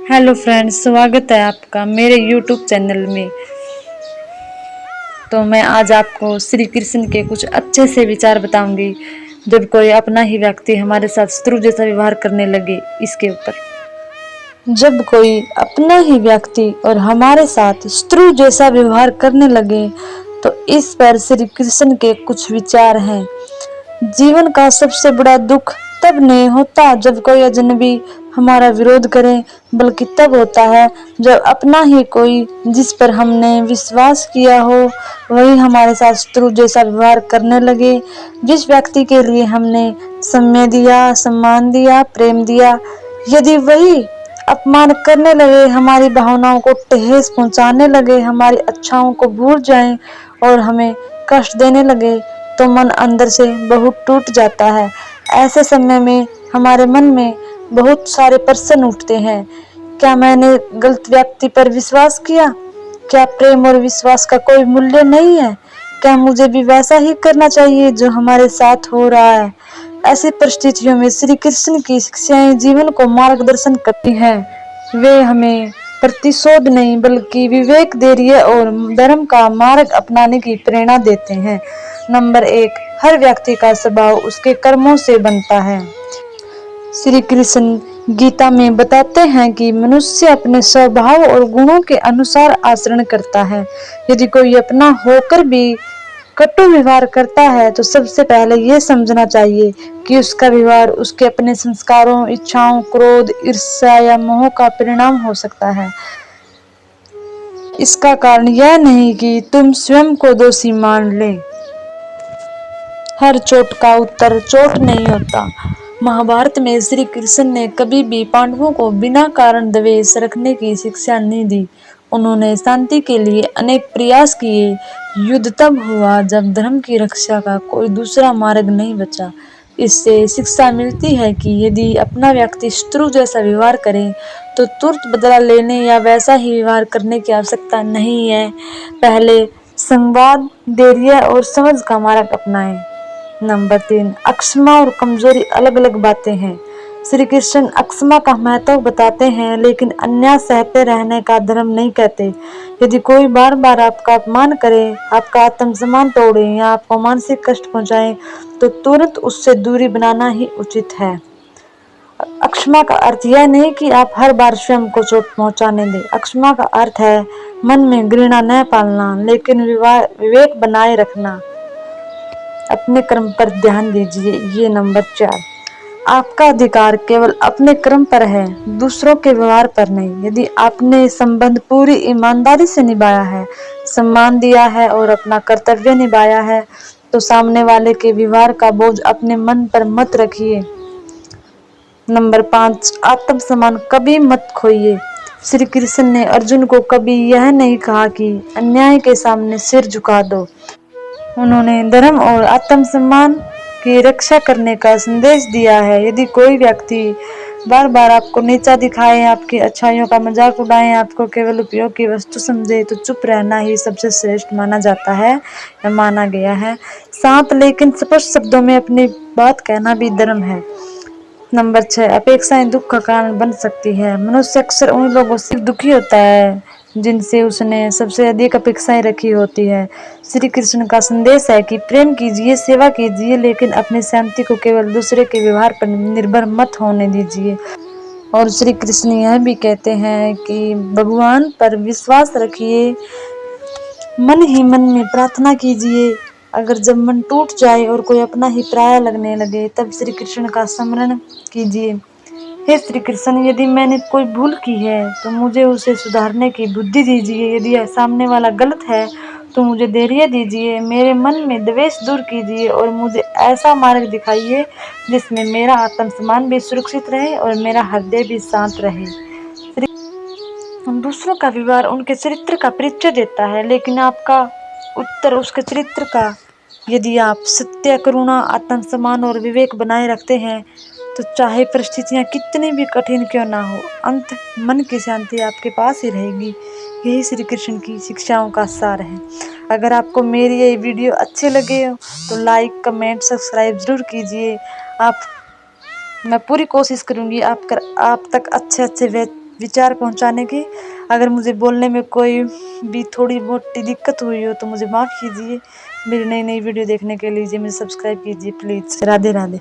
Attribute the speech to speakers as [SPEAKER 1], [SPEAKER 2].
[SPEAKER 1] Hello friends, स्वागत है आपका मेरे यूट्यूब चैनल में। तो मैं आज आपको श्री कृष्ण के कुछ अच्छे से विचार बताऊंगी। जब कोई अपना ही व्यक्ति हमारे साथ शत्रु जैसा व्यवहार करने लगे, इसके ऊपर। जब कोई अपना ही व्यक्ति और हमारे साथ शत्रु जैसा व्यवहार करने लगे तो इस पर श्री कृष्ण के कुछ विचार हैं। जीवन का सबसे बड़ा दुख तब नहीं होता जब कोई अजनबी हमारा विरोध करे, बल्कि तब होता है जब अपना ही कोई जिस पर हमने विश्वास किया हो वही हमारे साथ शत्रु जैसा व्यवहार करने लगे। जिस व्यक्ति के लिए हमने समय दिया, सम्मान दिया, प्रेम दिया, यदि वही अपमान करने लगे, हमारी भावनाओं को ठेस पहुंचाने लगे, हमारी अच्छाओं को भूल जाएं और हमें कष्ट देने लगे, तो मन अंदर से बहुत टूट जाता है। ऐसे समय में हमारे मन में बहुत सारे प्रश्न उठते हैं। क्या मैंने गलत व्यक्ति पर विश्वास किया? क्या प्रेम और विश्वास का कोई मूल्य नहीं है? क्या मुझे भी वैसा ही करना चाहिए जो हमारे साथ हो रहा है? ऐसी परिस्थितियों में श्री कृष्ण की शिक्षाएं जीवन को मार्गदर्शन करती हैं। वे हमें प्रतिशोध नहीं बल्कि विवेक, धैर्य और धर्म का मार्ग अपनाने की प्रेरणा देते हैं। नंबर 1, हर व्यक्ति का स्वभाव उसके कर्मों से बनता है। श्री कृष्ण गीता में बताते हैं कि मनुष्य अपने स्वभाव और गुणों के अनुसार आचरण करता है। यदि कोई अपना होकर भी कटु व्यवहार करता है तो सबसे पहले यह समझना चाहिए कि उसका व्यवहार उसके अपने संस्कारों, इच्छाओं, क्रोध, ईर्ष्या या मोह का परिणाम हो सकता है। इसका कारण यह नहीं कि तुम स्वयं को दोषी मान ले। हर चोट का उत्तर चोट नहीं होता। महाभारत में श्री कृष्ण ने कभी भी पांडवों को बिना कारण द्वेष रखने की शिक्षा नहीं दी। उन्होंने शांति के लिए अनेक प्रयास किए। युद्ध तब हुआ जब धर्म की रक्षा का कोई दूसरा मार्ग नहीं बचा। इससे शिक्षा मिलती है कि यदि अपना व्यक्ति शत्रु जैसा व्यवहार करे तो तुरंत बदला लेने या वैसा ही व्यवहार करने की आवश्यकता नहीं है। पहले संवाद, धैर्य और समझ का मार्ग अपनाएं। नंबर 3, अक्षमा और कमजोरी अलग अलग बातें हैं। श्री कृष्ण अक्षमा का महत्व बताते हैं, लेकिन अन्याय सहते रहने का धर्म नहीं कहते। यदि कोई बार बार आपका अपमान करे, आपका आत्मसम्मान तोड़े या आपको मानसिक कष्ट पहुंचाए तो तुरंत उससे दूरी बनाना ही उचित है। अक्षमा का अर्थ यह नहीं कि आप हर बार स्वयं को चोट पहुंचाने दें। अक्षमा का अर्थ है मन में घृणा न पालना, लेकिन विवेक बनाए रखना। अपने कर्म पर ध्यान दीजिए। ये नंबर 4, आपका अधिकार केवल अपने कर्म पर है, दूसरों के व्यवहार पर नहीं। यदि आपने संबंध पूरी ईमानदारी से निभाया है, सम्मान दिया है और अपना कर्तव्य निभाया है, तो सामने वाले के व्यवहार का बोझ अपने मन पर मत रखिए। नंबर 5, आत्मसम्मान कभी मत खोइए। श्री कृष्ण ने अर्जुन को कभी यह नहीं कहा कि अन्याय के सामने सिर झुका दो। उन्होंने धर्म और आत्मसम्मान की रक्षा करने का संदेश दिया है। यदि कोई व्यक्ति बार बार आपको नीचा दिखाए, आपकी अच्छाइयों का मजाक उड़ाए, आपको केवल उपयोग की वस्तु समझे, तो चुप रहना ही सबसे श्रेष्ठ माना जाता है या माना गया है। शांत लेकिन स्पष्ट शब्दों में अपनी बात कहना भी धर्म है। नंबर 6, अपेक्षाएं दुख का कारण बन सकती है। मनुष्य अक्सर उन लोगों से दुखी होता है जिनसे उसने सबसे अधिक अपेक्षाएं रखी होती है। श्री कृष्ण का संदेश है कि प्रेम कीजिए, सेवा कीजिए, लेकिन अपनी शांति को केवल दूसरे के व्यवहार पर निर्भर मत होने दीजिए। और श्री कृष्ण यह भी कहते हैं कि भगवान पर विश्वास रखिए, मन ही मन में प्रार्थना कीजिए। अगर जब मन टूट जाए और कोई अपना ही पराया लगने लगे, तब श्री कृष्ण का स्मरण कीजिए। हे श्री कृष्ण, यदि मैंने कोई भूल की है तो मुझे उसे सुधारने की बुद्धि दीजिए। यदि सामने वाला गलत है तो मुझे धैर्य दीजिए। मेरे मन में द्वेष दूर कीजिए और मुझे ऐसा मार्ग दिखाइए जिसमें मेरा आत्मसम्मान भी सुरक्षित रहे और मेरा हृदय भी शांत रहे। दूसरों का व्यवहार उनके चरित्र का परिचय देता है, लेकिन आपका उत्तर उसके चरित्र का। यदि आप सत्य, करुणा, आत्मसम्मान और विवेक बनाए रखते हैं तो चाहे परिस्थितियां कितनी भी कठिन क्यों ना हो, अंत मन की शांति आपके पास ही रहेगी। यही श्री कृष्ण की शिक्षाओं का सार है। अगर आपको मेरी ये वीडियो अच्छे लगे तो लाइक, कमेंट, सब्सक्राइब जरूर कीजिए। मैं पूरी कोशिश करूंगी आप तक अच्छे विचार पहुंचाने की। अगर मुझे बोलने में कोई भी थोड़ी मोटी दिक्कत हुई हो तो मुझे माफ़ कीजिए। मेरी नई नई वीडियो देखने के लिए मुझे सब्सक्राइब कीजिए प्लीज़। राधे राधे।